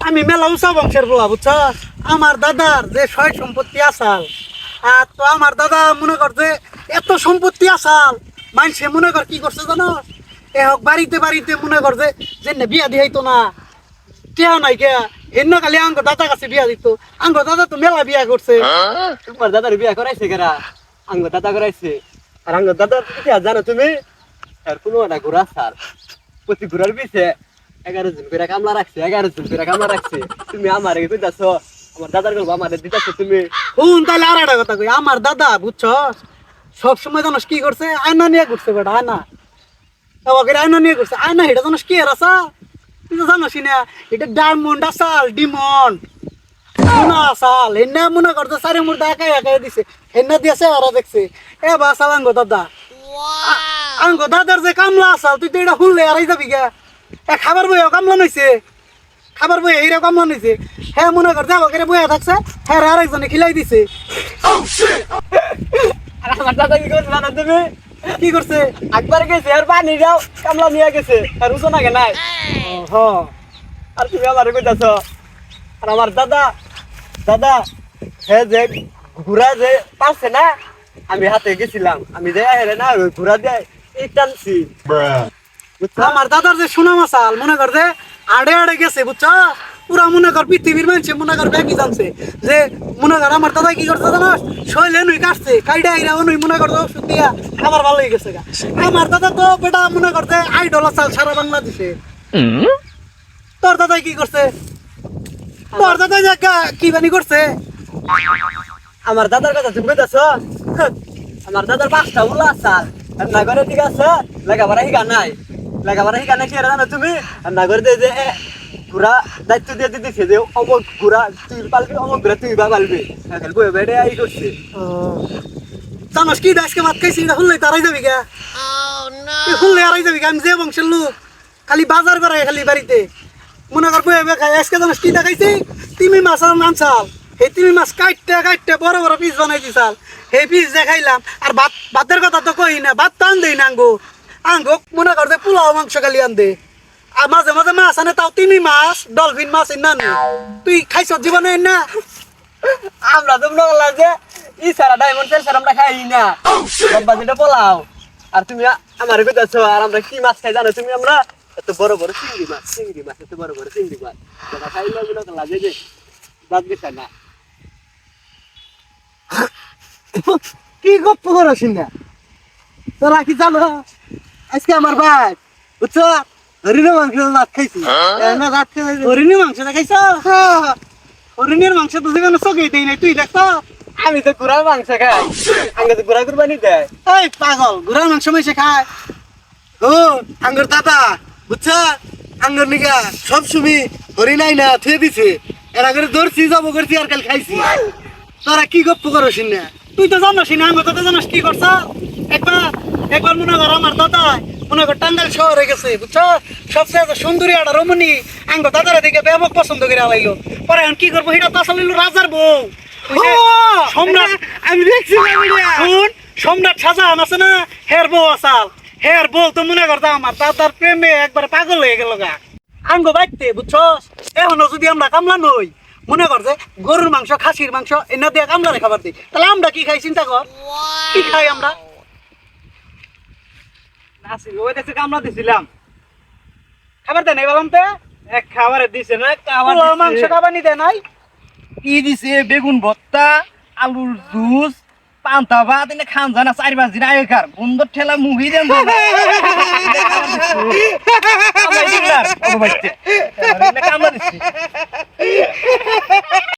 আমি মেলা উঁচা বংশের বলা বুঝছ। আমার দাদার যে সয় সম্পত্তি আসাল, আর তো আমার দাদা মনে করছে এত সম্পত্তি আসাল, মানুষে মনে কর কি করছে জানো, এ হোক বাড়িতে বাড়িতে মনে করছে যে বিয়া দিয়াইতো না, কেয়া নাই কেয়া এন্ন খালি আঙ্গ দাদা কাছে বিয়া দিত। আঙ্গ দাদা তো মেলা বিয়া করছে। তোমার দাদার বিয়া করাইছে কেরা? আঙ্গ দাদা করাইছে। আর আঙ্গ দাদার ইতিহাস জানো তুমি? আর কোনো একটা ঘোড়া সার, প্রতি ঘোড়ার পিছে 11 জন করে কামলা রাখছে, 11 জন করে কামলা রাখছে। তুমি আমার কইতাছ আমার দাদার গল্প আমার দিতাছ তুমি। হুন তাহলে আর একটা কথা কই, আমার দাদা বুঝছ সবসময় জানোস কি করছে, আয়না নিয়ে ঘুরছে বেটা, আয়না আয়না নিয়ে ঘুরছে। আয়না এটা জানোস কি আর আসা, তুই তো জানোস না, এটা ডায়মন্ড আসাল, ডিমন্ড সোনা আসাল। এনে মনে করছে সারি মুর্দা একাই একাই দিছে, এনে দিয়েছে আর দেখছে এ বা আসাল আঙ্গ দাদা। আঙ্গ দাদার যে কামলা আসাল, তুই তো এটা শুনলে আর যাবি গা। এ খাবার বইও কামলা নইছে, খাবার বই এইরা কামলা নইছে। হ্যাঁ মনে কর যাবো করে বইয়া থাকছে, হ্যাঁ আরেকজনে খিলাই দিছে। আর আমার দাদা কি করছে জানো তুমি? কি করছে? একবার গেছে আর পানি যাও কামলা নিয়ে গেছে, আর উজো নাগে নাই। হ আর তুমি আমার কইতাছ। আর আমার দাদা দাদা হে যে ঘোড়া যে পারছে না, আমি হাতে গেছিলাম, আমি যে হেরে না ওই ঘোড়া দিয়ে এই টানছি। আমার দাদার যে সুনাম আসাল, মনে কর যে আড়ে আড়ে গেছে বুঝছ। পুরা মনে কর পৃথিবীর মানুষে মনে কর ব্যাকি জানছে যে মনে কর আমার দাদা কি করছে জানাস, শৈলে নুই কাটছে কাইডা আইরা অনুই মনে কর ওষুধ দিয়া আমার ভালো হয়ে গেছে গা। আমার দাদা তো বেটা মনে করছে আইডল আসাল সারা বাংলাদেশে। তোর দাদাই কি করছে? তোর দাদাই যে কি বানি করছে? আমার দাদার কথা তুমি কইতাছ? আমার দাদার 5টা উলা আসাল, আর নাগরে ঠিক আছে লেখাপড়া শিখা নাই। লেখাপড়া শিখা নাই কি আর জানো তুমি? আর নাগরে যে যে ঘোড়া দায়িত্ব দিয়ে দিতেছে যে অমুক ঘোড়া তুই পালবি, অমুক ঘোড়া তুই পালবি। এখন বই বেড়ে আই করছে। জানোস কি আজকে ভাত খাইছি, এটা শুনলে তারাই যাবি গা, শুনলে আরাই যাবি গা। আমি যে বংশের লোক, খালি বাজার করে খালি বাড়িতে মনে কর বই খাই। আজকে জানোস কি দেখাইছি, তিমি মাছ আর মাংসাল। এই তিমি মাছ কাটতে কাটতে বড় বড় পিস বানাই দিছাল, সেই পিস দেখাইলাম। আর ভাত, ভাতের কথা তো কই না, ভাত তো আনদেই না আঙ্গো। আঙ্গো মনে কর যে পোলাও মাংস খালি আনদে, আর মাঝে মাঝে মাছ আনে, তাও তিমি মাছ ডলফিন মাছ না নে। তুই খাইছ জীবনে না? আমরা তো মনে করলাম যে ই সারা ডায়মন্ড তেল সারা আমরা খাই না, বাবা যেটা পোলাও। আর তুমি আমার কইতাছ আর আমরা কি মাছ খাই জানো তুমি? আমরা এত বড় বড় চিংড়ি মাছ, চিংড়ি মাছ, এত বড় বড় চিংড়ি মাছ যেটা খাইলে মনে করলাম যে দাঁত গেছে না। কি গপ্প করছিস না তোরা? কি জানো আজকে আমার ভাই বুঝছ হরিণের মাংস রাত খাইছি না, রাত খাই হরিণের মাংস খাইছ। হরিণের মাংস তো সেখানে চোখে দেই নাই, তুই দেখছ? আমি তো ঘোড়ার মাংস খাই, আগে তো ঘোড়া কুরবানি দেয়। এই পাগল, ঘোড়ার মাংস মাইসে খায়। ও আঙ্গর দাদা বুঝছ, আঙ্গর নিগা সব সুমি হরিণ আই না থুয়ে দিছে, এরা করে ধরছি যাবো করছি আর কাল খাইছি। তোরা কি গপ্প করছিস না? তুই তো জানোস না আঙ্গর দাদা জানোস কি করছ? একবার একবার মনে কর আমার দাদা মনে কর টাঙ্গাইল শহরে গেছে বুঝছ, সবচেয়ে সুন্দরী একটা রমণী আঙ্গর দাদারা দেখে ব্যাপক পছন্দ করে আলাইলো। পরে এখন কি করবো, সেটা তো আসলে রাজার বউ, সম্রাট। আমি দেখছি শুন, সম্রাট শাহজাহান আছে না, হের বউ আসাল। হের বউ তো মনে করতো আমার দাদার প্রেমে একবার পাগল হয়ে গেল গা। আঙ্গ বাইতে বুঝছস, এখনো যদি আমরা কামলা নই, মনে কর যে গরুর মাংস খাসির মাংস এনা দিয়ে কামলা রে খাবার দিই, তাহলে আমরা কি খাই চিন্তা কর। কি খাই আমরা? ওই দেশে কামলা দিছিলাম, খাবার দেয় নাই বললাম তো, এক খাবারে দিছে না, খাবার মাংস খাবার নি দেয় নাই। কি দিছে? বেগুন ভর্তা, আলুর জুস, পান্তা ভাত, এনে খান জানা 4-5 দিন আগে খার বন্ধ ঠেলা মুভি দেন কামলা দিচ্ছে।